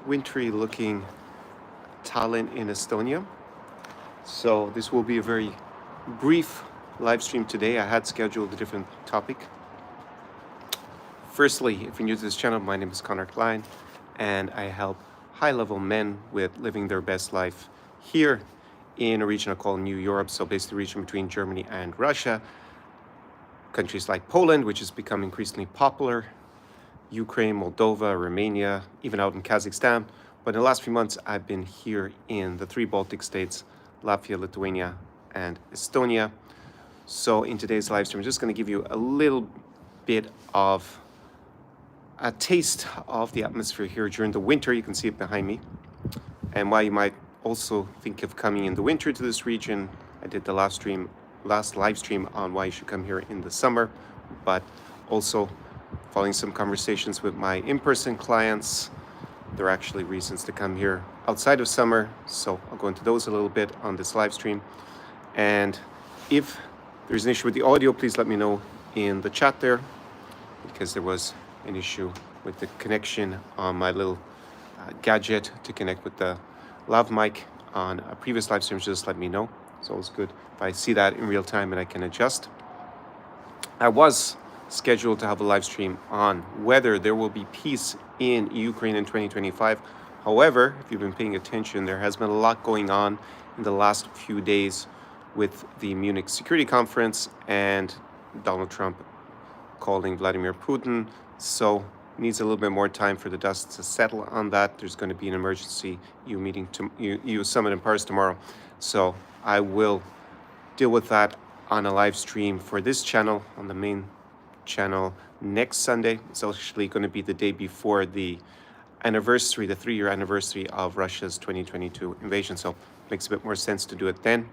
wintry looking Tallinn in Estonia. So this will be a very brief live stream today. I had scheduled a different topic. Firstly, if you're new to this channel, my name is Connor Klein, and I help high-level men with living their best life here in a region I call New Europe, so basically the region between Germany and Russia, countries like Poland, which has become increasingly popular, Ukraine, Moldova, Romania, even out in Kazakhstan. But in the last few months, I've been here in the three Baltic states, Latvia, Lithuania, and Estonia. So in today's live stream, I'm just going to give you a little bit of a taste of the atmosphere here during the winter. You can see it behind me. And why you might also think of coming in the winter to this region. I did the last live stream on why you should come here in the summer, but also following some conversations with my in-person clients, there are actually reasons to come here outside of summer. So I'll go into those a little bit on this live stream. And if there's an issue with the audio, please let me know in the chat there, because there was an issue with the connection on my little gadget to connect with the lav mic on a previous live stream. Just let me know. It's always good if I see that in real time and I can adjust. I was scheduled to have a live stream on whether there will be peace in Ukraine in 2025. However, if you've been paying attention, there has been a lot going on in the last few days with the Munich Security Conference and Donald Trump calling Vladimir Putin. So needs a little bit more time for the dust to settle on that. There's going to be an emergency EU summit in Paris tomorrow. So I will deal with that on a live stream for this channel, on the main channel, next Sunday. It's actually going to be the day before the anniversary, the 3-year anniversary of Russia's 2022 invasion. So it makes a bit more sense to do it then,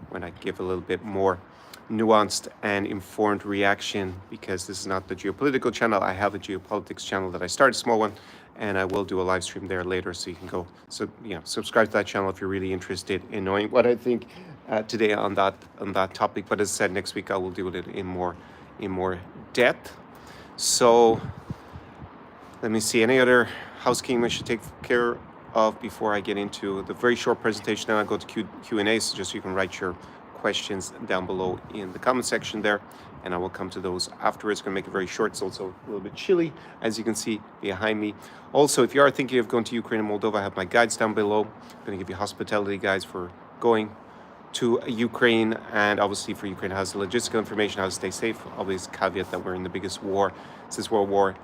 when I give a little bit more nuanced and informed reaction, because this is not the geopolitical channel. I have a geopolitics channel that I started, a small one, and I will do a live stream there later, so you can go subscribe to that channel if you're really interested in knowing what I think today on that topic. But as I said, next week I will deal with it in more depth. So let me see, any other housekeeping I should take care of before I get into the very short presentation. Then I'll go to Q&A, so just so you can write your questions down below in the comment section there, and I will come to those afterwards. Going to make it very short. It's also a little bit chilly, as you can see behind me. Also, if you are thinking of going to Ukraine and Moldova, I have my guides down below. I'm going to give you hospitality guides for going to Ukraine, and obviously for Ukraine, it has the logistical information, how to stay safe. Always caveat that we're in the biggest war since World War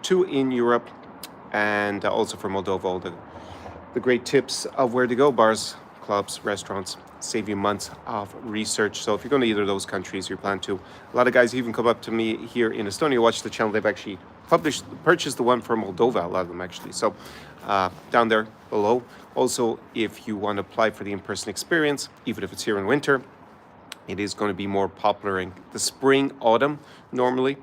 II in Europe, and also for Moldova, all the great tips of where to go, bars, clubs, restaurants, save you months of research. So if you're going to either of those countries, you plan to. A lot of guys even come up to me here in Estonia, watch the channel. They've actually purchased the one for Moldova, a lot of them actually. So down there below. Also, if you want to apply for the in-person experience, even if it's here in winter, it is going to be more popular in the spring, autumn normally.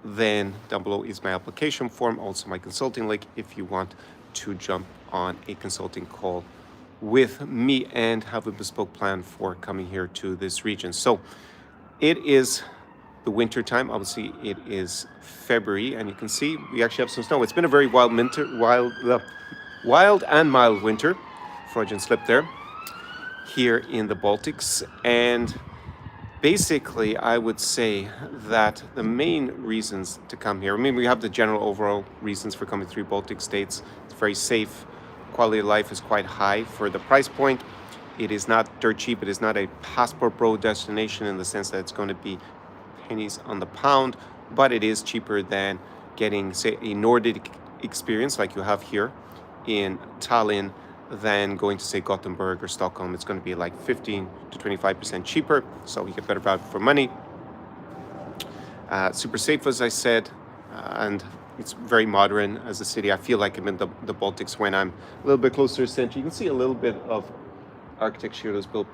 Then down below is my application form, also my consulting link if you want to jump on a consulting call with me and have a bespoke plan for coming here to this region. So it is the winter time. Obviously it is February, and you can see we actually have some snow. It's been a very wild and mild winter, Freudian slip there, here in the Baltics. And basically I would say that the main reasons to come here, I mean, we have the general overall reasons for coming to three Baltic states. It's very safe. Quality of life is quite high for the price point. It is not dirt cheap. It is not a passport bro destination in the sense that it's going to be pennies on the pound, but it is cheaper than getting, say, a Nordic experience like you have here in Tallinn than going to, say, Gothenburg or Stockholm. It's going to be like 15 to 25% cheaper, so you get better value for money. Super safe, as I said, and it's very modern as a city. I feel like I'm in the Baltics when I'm a little bit closer to the center. You can see a little bit of architecture that was built.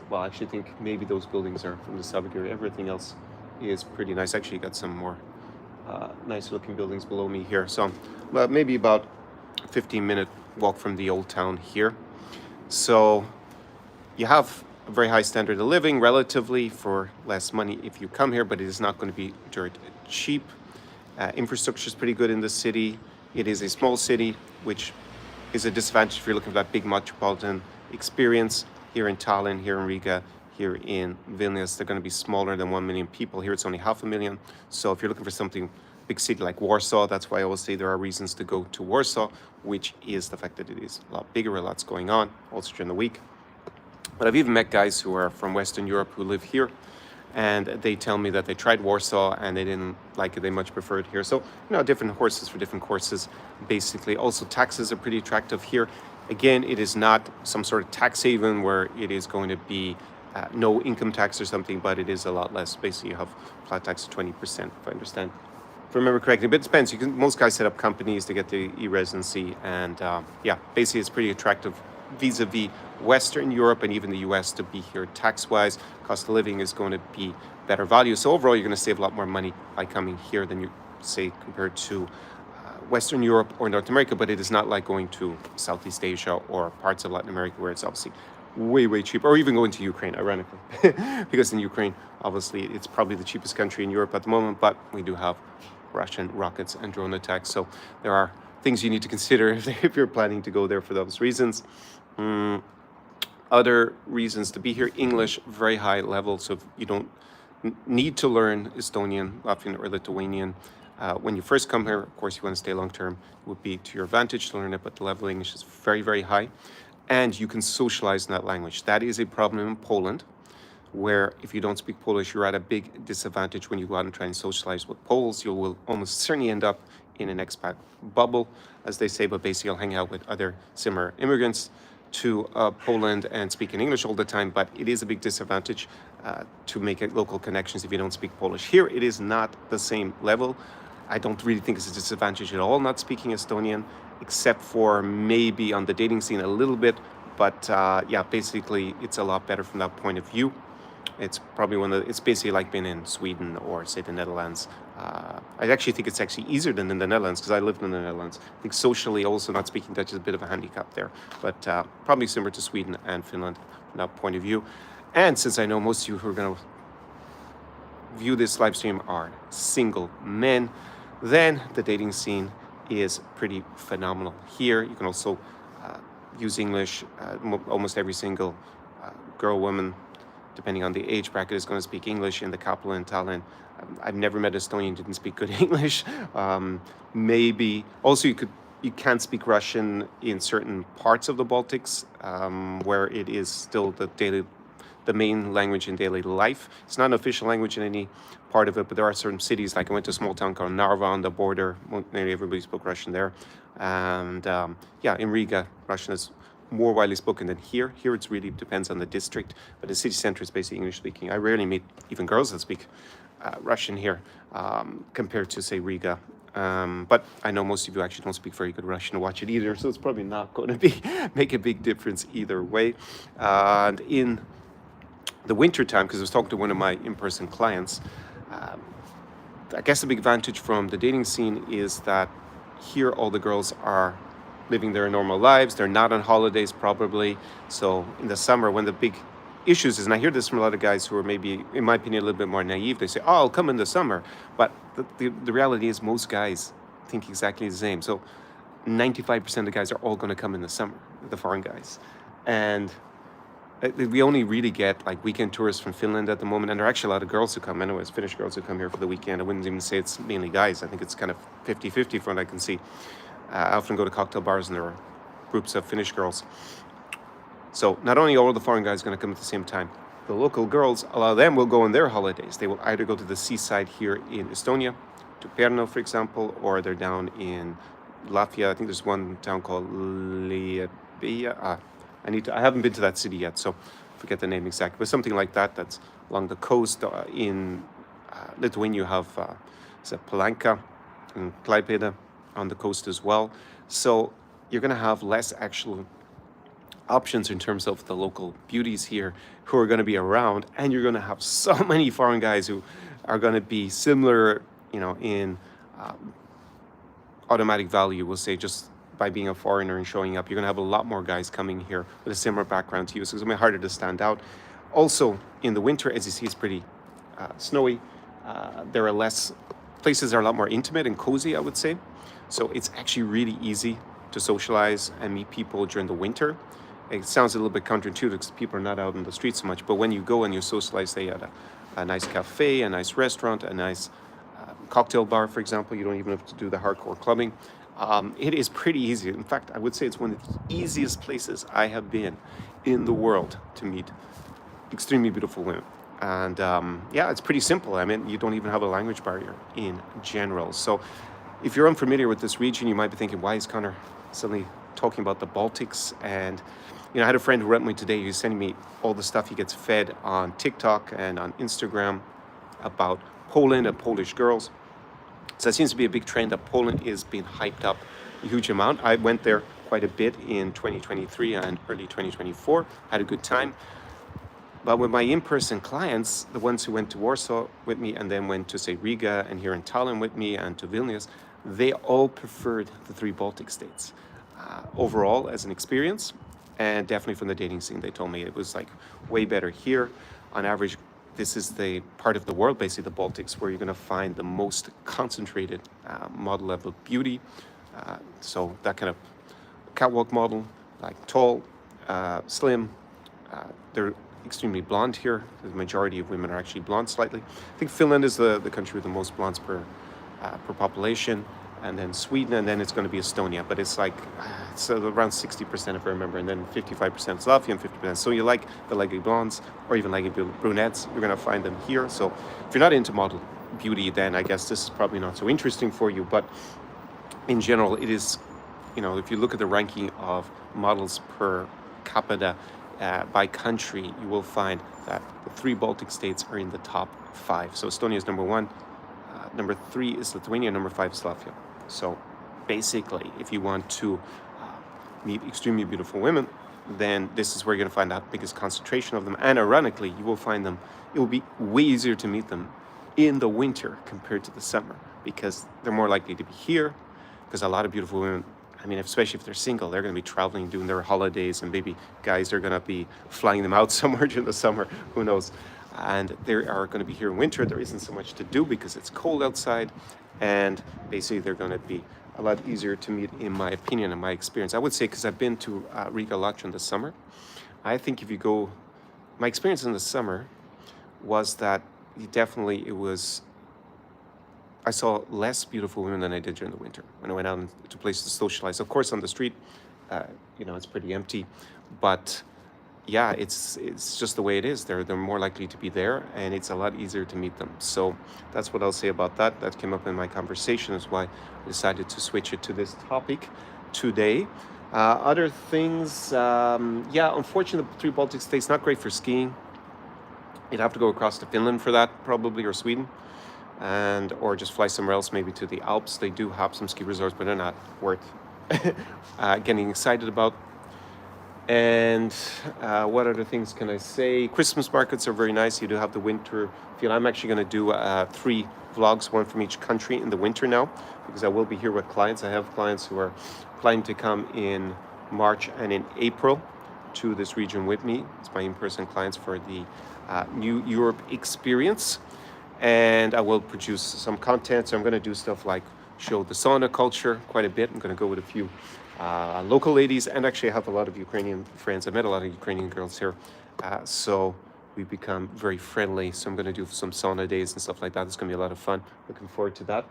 Well, I actually think maybe those buildings are from the Soviet era. Everything else is pretty nice. Actually, got some more nice looking buildings below me here. So maybe about 15-minute walk from the old town here. So you have a very high standard of living relatively for less money if you come here, but it is not going to be dirt cheap. Infrastructure is pretty good in the city. It is a small city, which is a disadvantage if you're looking for that big metropolitan experience. Here in Tallinn, here in Riga, here in Vilnius, they're going to be smaller than 1 million people. Here it's only 500,000. So if you're looking for something big city like Warsaw, that's why I always say there are reasons to go to Warsaw, which is the fact that it is a lot bigger, a lot's going on, also during the week. But I've even met guys who are from Western Europe who live here, and they tell me that they tried Warsaw and they didn't like it. They much preferred here. So, different horses for different courses, basically. Also, taxes are pretty attractive here. Again, it is not some sort of tax haven where it is going to be no income tax or something, but it is a lot less. Basically, you have flat tax of 20%, if I understand. If I remember correctly, but it depends. Most guys set up companies to get the e-residency, and basically it's pretty attractive vis-a-vis Western Europe and even the US to be here tax-wise. Cost of living is going to be better value. So overall, you're going to save a lot more money by coming here than you say compared to Western Europe or North America, but it is not like going to Southeast Asia or parts of Latin America where it's obviously way cheaper, or even going to Ukraine, ironically, because in Ukraine, obviously, it's probably the cheapest country in Europe at the moment, but we do have Russian rockets and drone attacks. So there are things you need to consider if you're planning to go there for those reasons. Other reasons to be here: English, very high level. So if you don't need to learn Estonian, Latvian, or Lithuanian when you first come here. Of course, you want to stay long term. It would be to your advantage to learn it, but the level of English is very high, and you can socialize in that language. That is a problem in Poland, where if you don't speak Polish, you're at a big disadvantage when you go out and try and socialize with Poles. You will almost certainly end up in an expat bubble, as they say, but basically you'll hang out with other similar immigrants to Poland and speak in English all the time, but it is a big disadvantage to make local connections if you don't speak Polish. Here, it is not the same level. I don't really think it's a disadvantage at all not speaking Estonian, except for maybe on the dating scene a little bit, but basically it's a lot better from that point of view. It's probably it's basically like being in Sweden or say the Netherlands. I actually think it's actually easier than in the Netherlands because I lived in the Netherlands. I think socially also not speaking Dutch is a bit of a handicap there, but probably similar to Sweden and Finland from that point of view. And since I know most of you who are going to view this live stream are single men, then the dating scene is pretty phenomenal. Here you can also use English. Almost every single girl, woman, depending on the age bracket, is going to speak English in the capital in Tallinn. I've never met an Estonian who didn't speak good English. Maybe also you can speak Russian in certain parts of the Baltics where it is still the main language in daily life. It's not an official language in any part of it, but there are certain cities, like I went to a small town called Narva on the border. Nearly everybody spoke Russian there. And in Riga, Russian is more widely spoken than here. Here it really depends on the district, but the city center is basically English speaking. I rarely meet even girls that speak Russian here compared to, say, Riga. But I know most of you actually don't speak very good Russian to watch it either, so it's probably not going to make a big difference either way. And in the winter time, because I was talking to one of my in-person clients, I guess the big advantage from the dating scene is that here all the girls are living their normal lives. They're not on holidays probably. So in the summer, when the big issues is, and I hear this from a lot of guys who are maybe, in my opinion, a little bit more naive. They say, "Oh, I'll come in the summer," but the reality is most guys think exactly the same. So 95% of the guys are all going to come in the summer, the foreign guys, and we only really get like weekend tourists from Finland at the moment, and there are actually a lot of girls who come. Anyways, Finnish girls who come here for the weekend. I wouldn't even say it's mainly guys. I think it's kind of 50-50 from what I can see. I often go to cocktail bars and there are groups of Finnish girls. So not only are all the foreign guys going to come at the same time, the local girls, a lot of them will go on their holidays. They will either go to the seaside here in Estonia, to Perno, for example, or they're down in Latvia. I think there's one town called Liepāja. I haven't been to that city yet, so I forget the name exactly, but something like that. That's along the coast. In Lithuania, you have Palanka and Klaipėda on the coast as well. So you're going to have less actual options in terms of the local beauties here who are going to be around, and you're going to have so many foreign guys who are going to be similar, in automatic value, we'll say, just by being a foreigner and showing up. You're going to have a lot more guys coming here with a similar background to you, so it's going to be harder to stand out. Also, in the winter, as you see, it's pretty snowy. There are less places are a lot more intimate and cozy, I would say. So it's actually really easy to socialize and meet people during the winter. It sounds a little bit counterintuitive because people are not out in the streets so much, but when you go and you socialize, say at a nice cafe, a nice restaurant, a nice cocktail bar, for example, you don't even have to do the hardcore clubbing. It is pretty easy. In fact, I would say it's one of the easiest places I have been in the world to meet extremely beautiful women. And yeah, it's pretty simple. I mean, you don't even have a language barrier in general. So if you're unfamiliar with this region, you might be thinking, why is Connor suddenly talking about the Baltics? And I had a friend who wrote me today. He's sending me all the stuff he gets fed on TikTok and on Instagram about Poland and Polish girls. So that seems to be a big trend, that Poland is being hyped up a huge amount. I went there quite a bit in 2023 and early 2024, had a good time. But with my in-person clients, the ones who went to Warsaw with me and then went to, say, Riga and here in Tallinn with me and to Vilnius, they all preferred the 3 Baltic states overall as an experience. And definitely from the dating scene, they told me it was like way better here. On average, this is the part of the world, basically the Baltics, where you're going to find the most concentrated model level beauty. So that kind of catwalk model, like tall, slim. They're extremely blonde here. The majority of women are actually blonde slightly. I think Finland is the country with the most blondes per population, and then Sweden, and then it's going to be Estonia. But it's like, it's around 60% if I remember, and then 55% Latvia and 50%. So you like the leggy blondes or even leggy brunettes, you're going to find them here. So if you're not into model beauty, then I guess this is probably not so interesting for you. But in general, it is, if you look at the ranking of models per capita by country, you will find that the 3 Baltic states are in the top 5. So Estonia is number 1, number 3 is Lithuania, number 5 is Latvia. So basically, if you want to meet extremely beautiful women, then this is where you're going to find the biggest concentration of them. And ironically, you will find them, it will be way easier to meet them in the winter compared to the summer, because they're more likely to be here, because a lot of beautiful women, I mean, especially if they're single, they're going to be traveling, doing their holidays, and maybe guys are going to be flying them out somewhere during the summer, who knows. And they are going to be here in winter. There isn't so much to do because it's cold outside, and basically they're going to be a lot easier to meet, in my opinion, in my experience. I would say, because I've been to Riga a lot in the summer, I think if you go, my experience in the summer was that I saw less beautiful women than I did during the winter when I went out to places to socialize. Of course, on the street, it's pretty empty, but yeah, it's just the way it is. They're more likely to be there, and it's a lot easier to meet them. So that's what I'll say about that. That came up in my conversation, is why I decided to switch it to this topic today. Other things, unfortunately, the 3 Baltic states, not great for skiing. You'd have to go across to Finland for that, probably, or Sweden, or just fly somewhere else, maybe to the Alps. They do have some ski resorts, but they're not worth getting excited about. And what other things can I say? Christmas markets are very nice. You do have the winter feel. I'm actually going to do 3 vlogs, one from each country in the winter now, because I will be here with clients. I have clients who are planning to come in March and in April to this region with me. It's my in-person clients for the new Europe experience. And I will produce some content. So I'm going to do stuff like show the sauna culture quite a bit. I'm going to go with a few local ladies, and actually I have a lot of Ukrainian friends. I met a lot of Ukrainian girls here, so we've become very friendly. So I'm going to do some sauna days and stuff like that. It's going to be a lot of fun. Looking forward to that.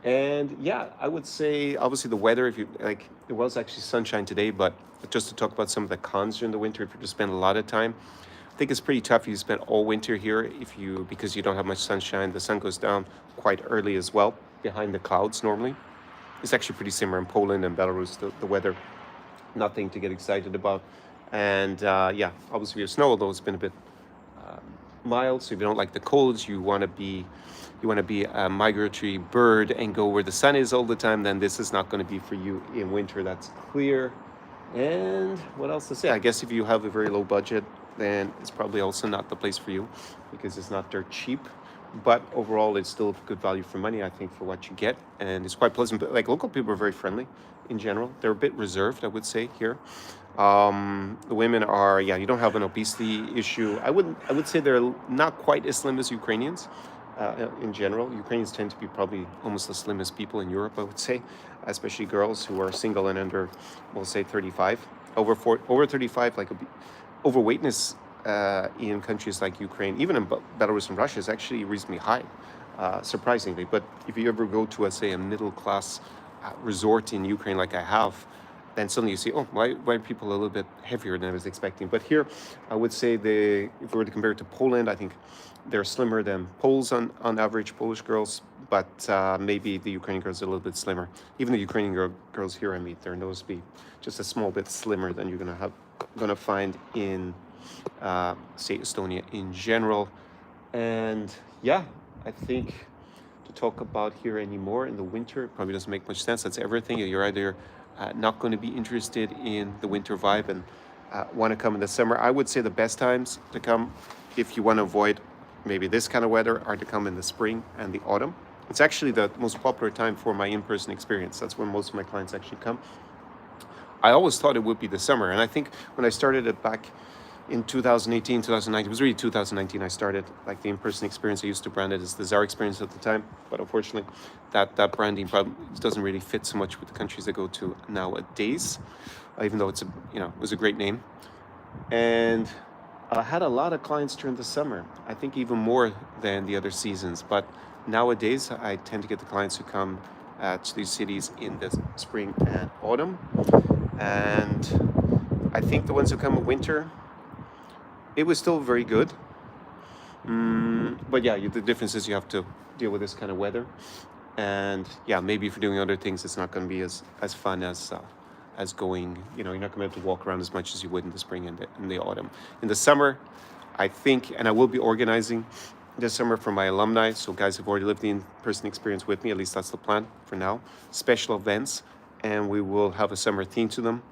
And yeah, I would say obviously the weather, if you like, it was actually sunshine today, but just to talk about some of the cons during the winter, if you just spend a lot of time, I think it's pretty tough if you spend all winter here, because you don't have much sunshine. The sun goes down quite early as well, behind the clouds normally. It's actually pretty similar in Poland and Belarus, the weather. Nothing to get excited about. And obviously we have snow, although it's been a bit mild. So if you don't like the colds, you want to be a migratory bird and go where the sun is all the time, then this is not going to be for you in winter. That's clear. And what else to say? I guess if you have a very low budget, then it's probably also not the place for you, because it's not dirt cheap. But overall, it's still good value for money, I think, for what you get. And it's quite pleasant. But like, local people are very friendly in general. They're a bit reserved, I would say, here. The women are, you don't have an obesity issue. I would say they're not quite as slim as Ukrainians in general. Ukrainians tend to be probably almost the slimmest people in Europe, I would say. especially girls who are single and under, we'll say 35. Over 35, like overweightness in countries like Ukraine, even in Belarus and Russia, is actually reasonably high, surprisingly. But if you ever go to, say, a middle class resort in Ukraine, like I have, then suddenly you see, oh, why are people a little bit heavier than I was expecting? But here, I would say if we were to compare it to Poland, I think they're slimmer than Poles on average, Polish girls, but maybe the Ukrainian girls are a little bit slimmer. Even the Ukrainian girls here I meet, they're noticeably just a small bit slimmer than you're gonna find in, say, Estonia in general. And yeah, I think to talk about here anymore in the winter probably doesn't make much sense. That's everything. You're either not going to be interested in the winter vibe and want to come in the summer. I would say the best times to come, if you want to avoid maybe this kind of weather, are to come in the spring and the autumn. It's actually the most popular time for my in-person experience. That's when most of my clients actually come. I always thought it would be the summer, and I think when I started it back in 2018, 2019, it was really 2019 I started like the in-person experience. I used to brand it as the Czar experience at the time, but unfortunately that branding problem doesn't really fit so much with the countries I go to nowadays, even though it was a great name. And I had a lot of clients during the summer, I think even more than the other seasons, but nowadays I tend to get the clients who come to these cities in the spring and autumn. And I think the ones who come in winter, it was still very good. But yeah, the difference is you have to deal with this kind of weather. And yeah, maybe if you're doing other things, it's not going to be as fun as going, you're not going to be able to walk around as much as you would in the spring and in the autumn. In the summer, I think, and I will be organizing this summer for my alumni, so guys who've already lived the in-person experience with me, at least that's the plan for now, special events, and we will have a summer theme to them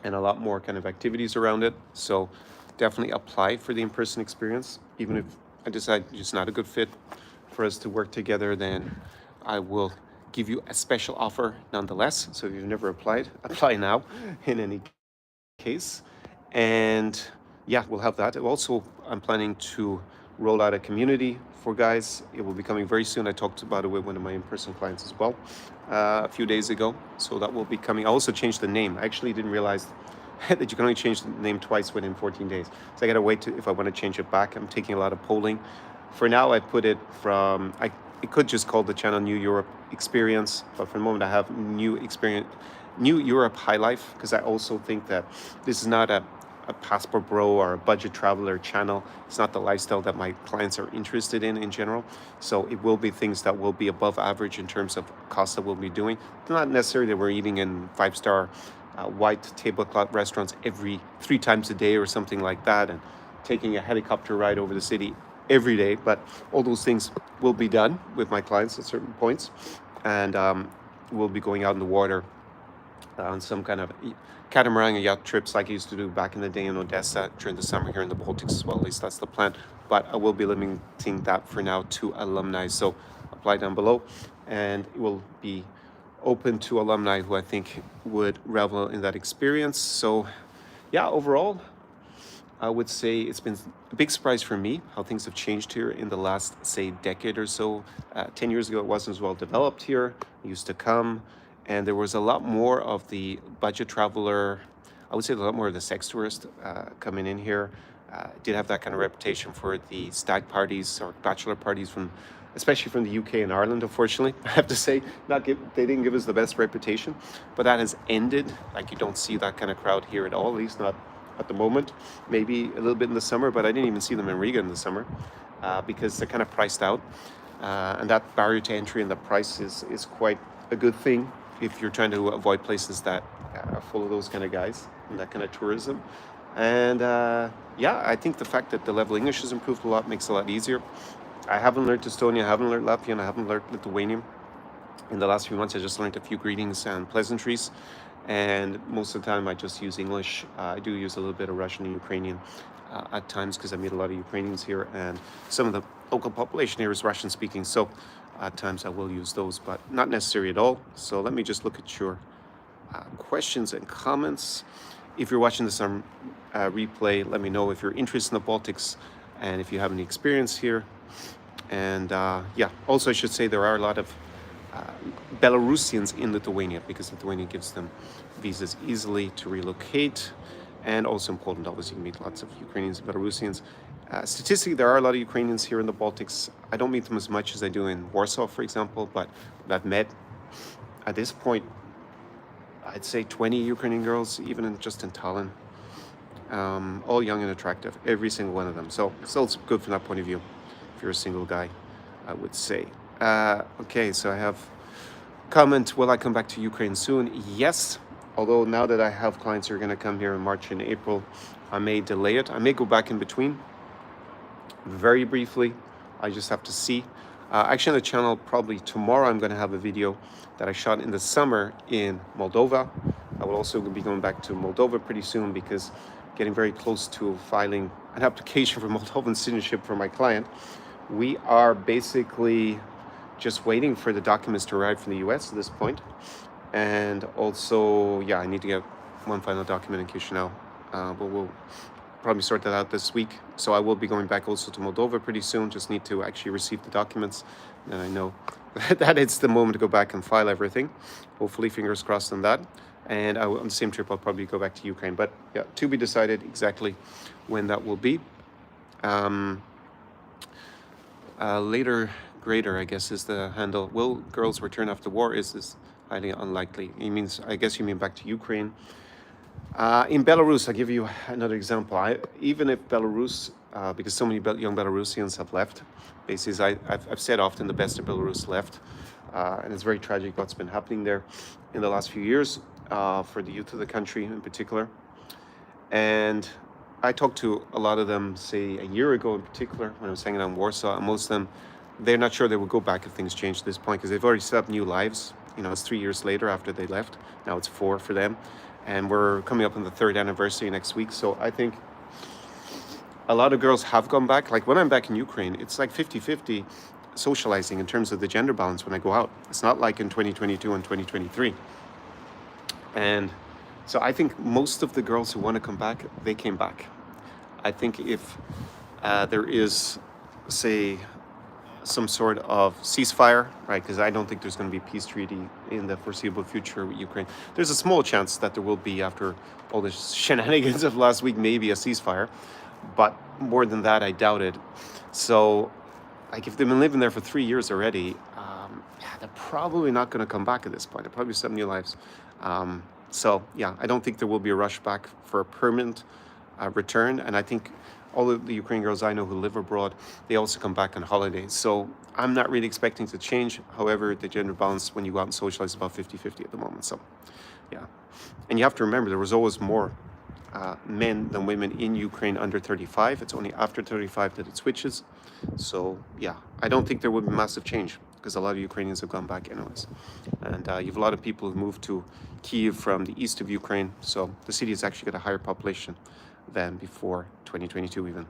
and a lot more kind of activities around it. So definitely apply for the in-person experience. Even if I decide it's not a good fit for us to work together, then I will give you a special offer nonetheless. So if you've never applied, apply now in any case. And yeah, we'll have that. Also, I'm planning to roll out a community for guys. It will be coming very soon. I talked about it with one of my in-person clients as well a few days ago. So that will be coming. I also changed the name. I actually didn't realize that you can only change the name twice within 14 days. So I gotta wait if I want to change it back. I'm taking a lot of polling. For now, I put it it could just call the channel New Europe Experience, but for the moment I have New Europe High Life, because I also think that this is not a passport bro or a budget traveler channel. It's not the lifestyle that my clients are interested in general. So it will be things that will be above average in terms of costs that we'll be doing. Not necessarily that we're eating in 5-star white tablecloth restaurants every 3 times a day or something like that, and taking a helicopter ride over the city every day, but all those things will be done with my clients at certain points. And we'll be going out in the water on some kind of catamaran yacht trips like I used to do back in the day in Odessa during the summer here in the Baltics as well. At least that's the plan. But I will be limiting that for now to alumni. So apply down below, and it will be open to alumni who I think would revel in that experience. So yeah, overall, I would say it's been a big surprise for me how things have changed here in the last, say, decade or so. 10 years ago, it wasn't as well developed here. I used to come, and there was a lot more of the budget traveler. I would say a lot more of the sex tourist coming in here. Did have that kind of reputation for the stag parties or bachelor parties especially from the UK and Ireland, unfortunately. I have to say, they didn't give us the best reputation, but that has ended. Like, you don't see that kind of crowd here at all, at least not at the moment. Maybe a little bit in the summer, but I didn't even see them in Riga in the summer because they're kind of priced out. And that barrier to entry and the price is quite a good thing if you're trying to avoid places that are full of those kind of guys and that kind of tourism. And yeah, I think the fact that the level of English has improved a lot makes it a lot easier. I haven't learned Estonia, I haven't learned Latvian, I haven't learned Lithuanian. In the last few months, I just learned a few greetings and pleasantries. And most of the time, I just use English. I do use a little bit of Russian and Ukrainian at times because I meet a lot of Ukrainians here. And some of the local population here is Russian speaking. So at times I will use those, but not necessary at all. So let me just look at your questions and comments. If you're watching this on replay, let me know if you're interested in the Baltics and if you have any experience here. And yeah, also I should say there are a lot of Belarusians in Lithuania, because Lithuania gives them visas easily to relocate. And also in Poland, obviously, you meet lots of Ukrainians and Belarusians. Statistically, there are a lot of Ukrainians here in the Baltics. I don't meet them as much as I do in Warsaw, for example, but I've met, at this point, I'd say 20 Ukrainian girls, even just in Tallinn. All young and attractive, every single one of them. So it's also good from that point of view, if you're a single guy, I would say. Okay, so I have comment, will I come back to Ukraine soon? Yes, although now that I have clients who are going to come here in March and April, I may delay it. I may go back in between, very briefly. I just have to see. Actually, on the channel, probably tomorrow, I'm going to have a video that I shot in the summer in Moldova. I will also be going back to Moldova pretty soon, because getting very close to filing an application for Moldovan citizenship for my client. We are basically just waiting for the documents to arrive from the US at this point. And also, yeah, I need to get one final document in Chisinau, but we'll probably sort that out this week. So I will be going back also to Moldova pretty soon. Just need to actually receive the documents. And I know that it's the moment to go back and file everything. Hopefully, fingers crossed on that. And on the same trip, I'll probably go back to Ukraine. But yeah, to be decided exactly when that will be. Later grader, I guess, is the handle. Will girls return after war? Is this highly unlikely? He means, I guess you mean back to Ukraine. In Belarus, I'll give you another example. Even if Belarus, because so many young Belarusians have left, basically, I've said often the best of Belarus left. And it's very tragic what's been happening there in the last few years for the youth of the country in particular. And I talked to a lot of them, say a year ago in particular, when I was hanging out in Warsaw, and most of them, they're not sure they will go back if things change at this point, because they've already set up new lives. You know, it's 3 years later after they left. Now it's 4 for them. And we're coming up on the 3rd anniversary next week. So I think a lot of girls have gone back. Like when I'm back in Ukraine, it's like 50-50 socializing in terms of the gender balance when I go out. It's not like in 2022 and 2023. And so I think most of the girls who want to come back, they came back. I think if there is, say, some sort of ceasefire, right? Because I don't think there's going to be a peace treaty in the foreseeable future with Ukraine. There's a small chance that there will be, after all the shenanigans of last week, maybe a ceasefire. But more than that, I doubt it. So, like, if they've been living there for 3 years already, they're probably not going to come back at this point. They'll probably set new lives. So, yeah, I don't think there will be a rush back for a permanent return. And I think all of the Ukrainian girls I know who live abroad, they also come back on holidays. So I'm not really expecting to change. However, the gender balance when you go out and socialize is about 50-50 at the moment. So, yeah. And you have to remember, there was always more men than women in Ukraine under 35. It's only after 35 that it switches. So, yeah, I don't think there would be massive change, because a lot of Ukrainians have gone back anyways. And you have a lot of people who moved to Kyiv from the east of Ukraine. So the city has actually got a higher population than before 2022 even.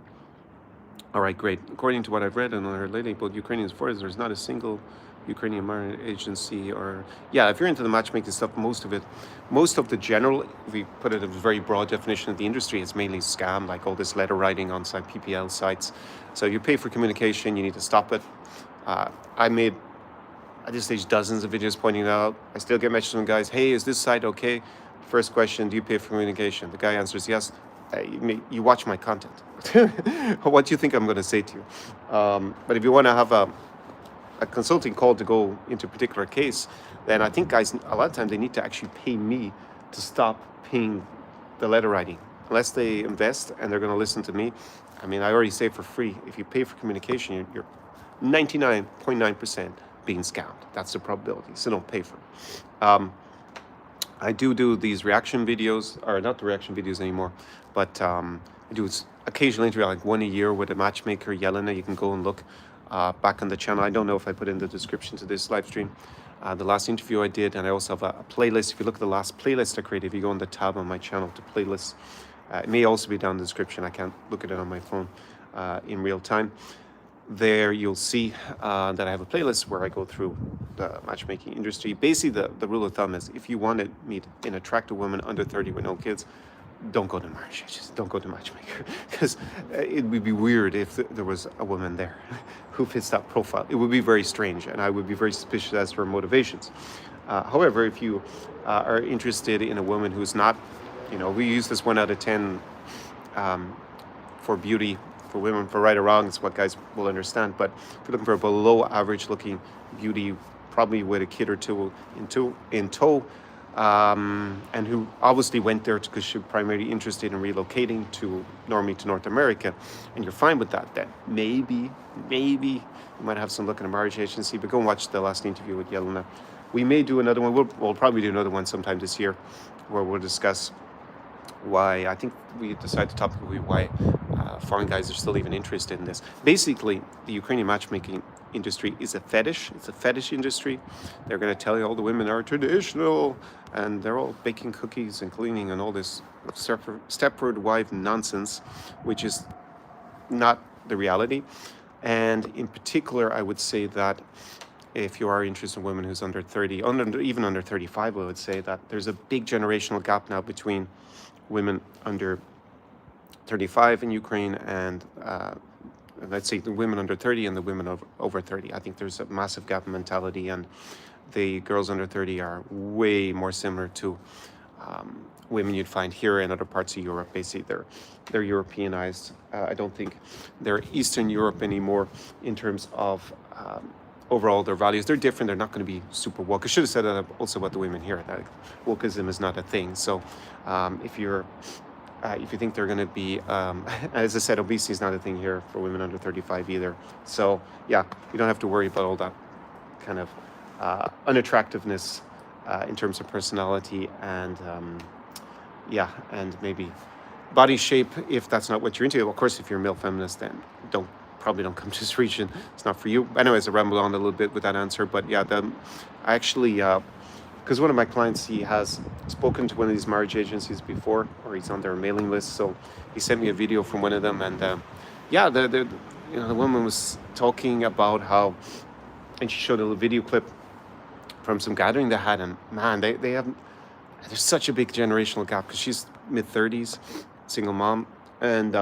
All right, great. According to what I've read and heard lately about Ukrainians forces, there's not a single Ukrainian marriage agency or... Yeah, if you're into the matchmaking stuff, most of the general, if we put it in a very broad definition of the industry, it's mainly scam, like all this letter writing on site PPL sites. So you pay for communication, you need to stop it. I made, at this stage, dozens of videos pointing it out. I still get messages from guys, hey, is this site okay? First question, do you pay for communication? The guy answers yes. You watch my content. What do you think I'm going to say to you? But if you want to have a consulting call to go into a particular case, then I think guys, a lot of times they need to actually pay me to stop paying the letter writing. Unless they invest and they're going to listen to me. I mean, I already say for free, if you pay for communication, you're 99.9% being scammed. That's the probability. So don't pay for it. I do these reaction videos, or not the reaction videos anymore, but I do occasionally interview, like one a year with a matchmaker, Elena. You can go and look back on the channel. I don't know if I put in the description to this live stream the last interview I did, and I also have a playlist. If you look at the last playlist I created, if you go on the tab on my channel to playlists, it may also be down in the description. I can't look at it on my phone in real time. There you'll see that I have a playlist where I go through the matchmaking industry. Basically, the rule of thumb is if you want to meet an attractive woman under 30 with no kids, don't go to marriage agency, don't go to matchmaker, because it would be weird if there was a woman there who fits that profile. It would be very strange, and I would be very suspicious as to her motivations. However, if you are interested in a woman who's not, we use this 1 out of 10 for beauty, for women, for right or wrong, it's what guys will understand. But if you're looking for a below average looking beauty, probably with a kid or two in tow, and who obviously went there because she's primarily interested in relocating normally to North America, and you're fine with that, then maybe you might have some look at a marriage agency. But go and watch the last interview with Elena. We may do another one. We'll probably do another one sometime this year, where we'll discuss why. I think we decided the topic will be why foreign guys are still even interested in this. Basically, the Ukrainian matchmaking industry is a fetish. It's a fetish industry. They're going to tell you all the women are traditional, and they're all baking cookies and cleaning and all this Stepford wife nonsense, which is not the reality. And in particular, I would say that if you are interested in women who's under 30, even under 35, I would say that there's a big generational gap now between women under 35 in Ukraine and let's say the women under 30 and the women over 30. I think there's a massive gap in mentality, and the girls under 30 are way more similar to women you'd find here in other parts of Europe. Basically, they're Europeanized. I don't think they're Eastern Europe anymore in terms of overall their values. They're different. They're not going to be super woke. I should have said that also about the women here, that wokeism is not a thing. So if you think they're going to be, as I said, obesity is not a thing here for women under 35 either. So yeah, you don't have to worry about all that kind of unattractiveness in terms of personality and and maybe body shape, if that's not what you're into. Of course, if you're a male feminist, then probably don't come to this region. It's not for you. Anyways, I rambled on a little bit with that answer, but yeah, I actually, because one of my clients, he has spoken to one of these marriage agencies before, or he's on their mailing list. So he sent me a video from one of them, and the woman was talking about how, and she showed a little video clip from some gathering they had, and man, they have, there's such a big generational gap, because she's mid-30s, single mom, and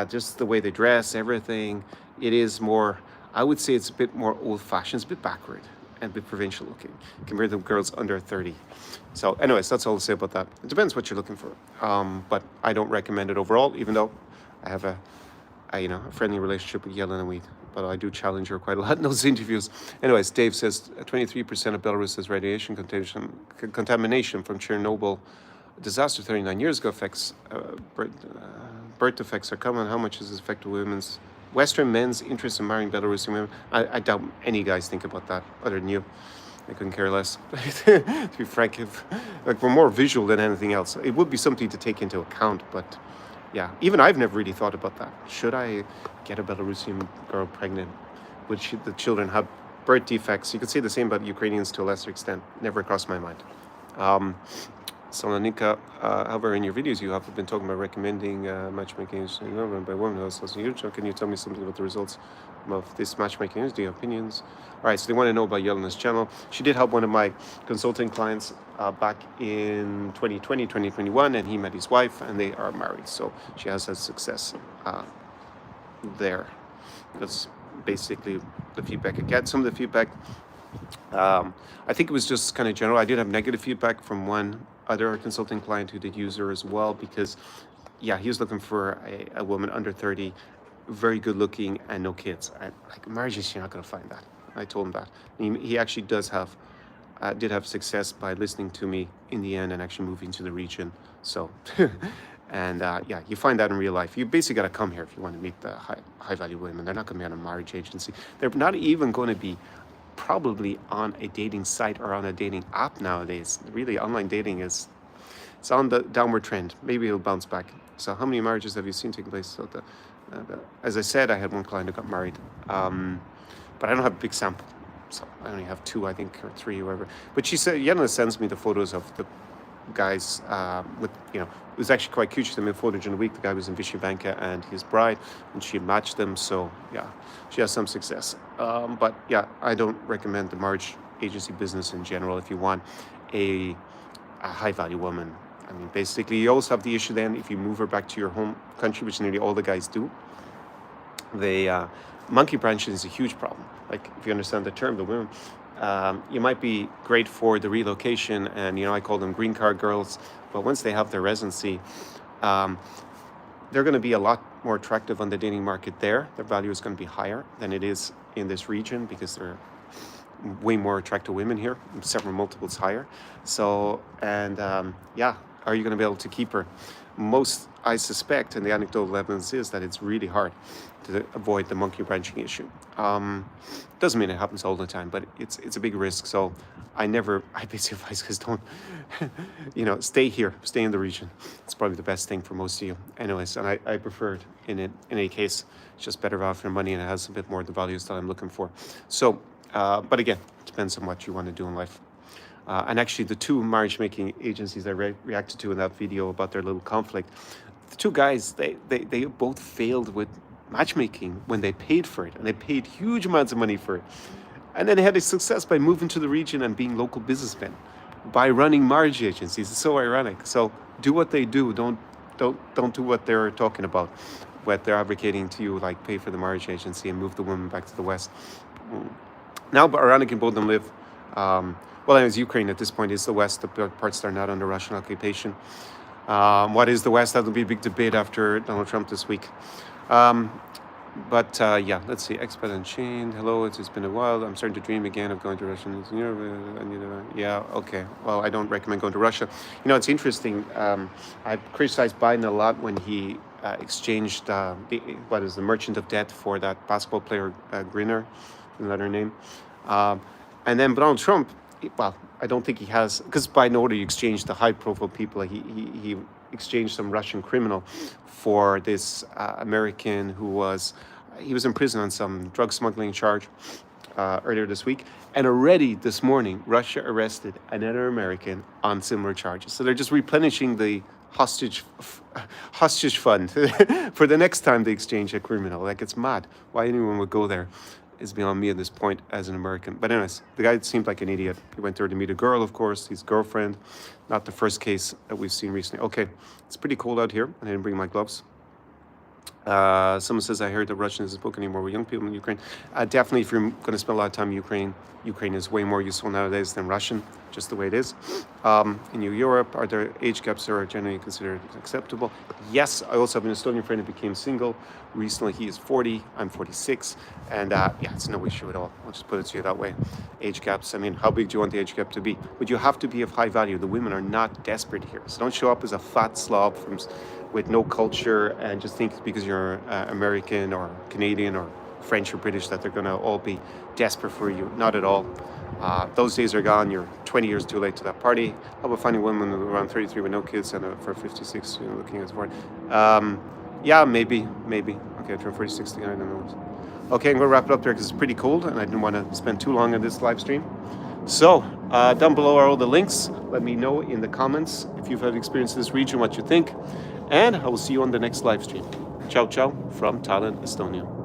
just the way they dress, everything, it is more, I would say it's a bit more old-fashioned, it's a bit backward and a bit provincial looking compared to girls under 30. So anyways, that's all to say about that. It depends what you're looking for, but I don't recommend it overall, even though I have a friendly relationship with Elena, but I do challenge her quite a lot in those interviews. Anyways, Dave says 23% of Belarus has radiation contamination from Chornobyl disaster 39 years ago. Affects birth defects are common. How much does this affect women's Western men's interest in marrying Belarusian women? I doubt any guys think about that other than you. I couldn't care less. To be frank, we're more visual than anything else. It would be something to take into account, but yeah, even I've never really thought about that. Should I get a Belarusian girl pregnant? Would the children have birth defects? You could say the same about Ukrainians to a lesser extent. Never crossed my mind. Salonika, however, in your videos, you have been talking about recommending matchmaking by women. Can you tell me something about the results of this matchmaking? Do you have opinions? All right, so they want to know about Yelena's channel. She did help one of my consulting clients back in 2020, 2021, and he met his wife, and they are married. So she has had success there. That's basically the feedback I get. Some of the feedback, I think it was just kind of general. I did have negative feedback from one other consulting client who did use her as well, because he was looking for a woman under 30, very good looking, and no kids. Like, marriage is, you're not going to find that. I told him that. He actually did have success by listening to me in the end and actually moving to the region. So and you find that in real life. You basically got to come here if you want to meet the high value women. They're not going to be on a marriage agency. They're not even going to be probably on a dating site or on a dating app nowadays. Really, online dating it's on the downward trend. Maybe it'll bounce back. So how many marriages have you seen take place? So as I said, I had one client who got married, but I don't have a big sample. So I only have 2, I think, or 3, whatever. But she said, Yelena sends me the photos of the guys it was actually quite cute. She sent me a photo during the week. The guy was in Vyshyvanka and his bride, and she matched them. So yeah, she has some success. But yeah, I don't recommend the marriage agency business in general. If you want a high value woman, I mean, basically, you also have the issue then if you move her back to your home country, which nearly all the guys do. The monkey branching is a huge problem. Like, if you understand the term, the women, you might be great for the relocation, and I call them green card girls. But once they have their residency, they're going to be a lot more attractive on the dating market there. Their value is going to be higher than it is in this region because they're way more attractive women here, several multiples higher. So, and yeah, are you going to be able to keep her? Most, I suspect, and the anecdotal evidence is that it's really hard to avoid the monkey branching issue. Doesn't mean it happens all the time, but it's a big risk. So I basically advise guys don't, stay here, stay in the region. It's probably the best thing for most of you. Anyways, and I prefer it in any case. It's just better value for money, and it has a bit more of the values that I'm looking for. So, but again, it depends on what you want to do in life. And actually, the two marriage-making agencies I reacted to in that video about their little conflict, the two guys, they both failed with matchmaking when they paid for it, and they paid huge amounts of money for it. And then they had a success by moving to the region and being local businessmen, by running marriage agencies. It's so ironic. So do what they do. Don't do what they're talking about, what they're advocating to you, like pay for the marriage agency and move the woman back to the West. Now, but ironically, both of them live. Well, anyways, Ukraine at this point is the West. The parts that are not under Russian occupation. What is the West? That'll be a big debate after Donald Trump this week. But yeah, let's see. Expat Unchained. Hello, it's been a while. I'm starting to dream again of going to Russia. Yeah, okay. Well, I don't recommend going to Russia. It's interesting. I criticized Biden a lot when he exchanged the Merchant of Debt for that basketball player Grinner, isn't her name? And then Donald Trump. Well, I don't think he has, because Biden already exchanged the high-profile people. He exchanged some Russian criminal for this American who was in prison on some drug smuggling charge earlier this week. And already this morning, Russia arrested another American on similar charges. So they're just replenishing the hostage fund for the next time they exchange a criminal. Like, it's mad. Why anyone would go there is beyond me at this point as an American. But anyways, the guy seemed like an idiot. He went there to meet a girl, of course, his girlfriend. Not the first case that we've seen recently. Okay, it's pretty cold out here. I didn't bring my gloves. Someone says, I heard that Russian isn't spoken anymore with young people in Ukraine. Definitely, if you're going to spend a lot of time in Ukraine is way more useful nowadays than Russian, just the way it is. In Europe, are there age gaps that are generally considered acceptable? Yes, I also have an Estonian friend who became single. Recently, he is 40, I'm 46. And yeah, it's no issue at all. I'll just put it to you that way. Age gaps, I mean, how big do you want the age gap to be? But you have to be of high value. The women are not desperate here. So don't show up as a fat slob with no culture and just think because you're American or Canadian or French or British that they're going to all be desperate for you. Not at all. Those days are gone. You're 20 years too late to that party. How about finding women around 33 with no kids and for 56 looking as for yeah, maybe. Okay, I turned 46 again. I don't know. Okay, I'm going to wrap it up there because it's pretty cold and I didn't want to spend too long on this live stream. So, down below are all the links. Let me know in the comments if you've had experience in this region, what you think. And I will see you on the next live stream. Ciao, ciao from Tallinn, Estonia.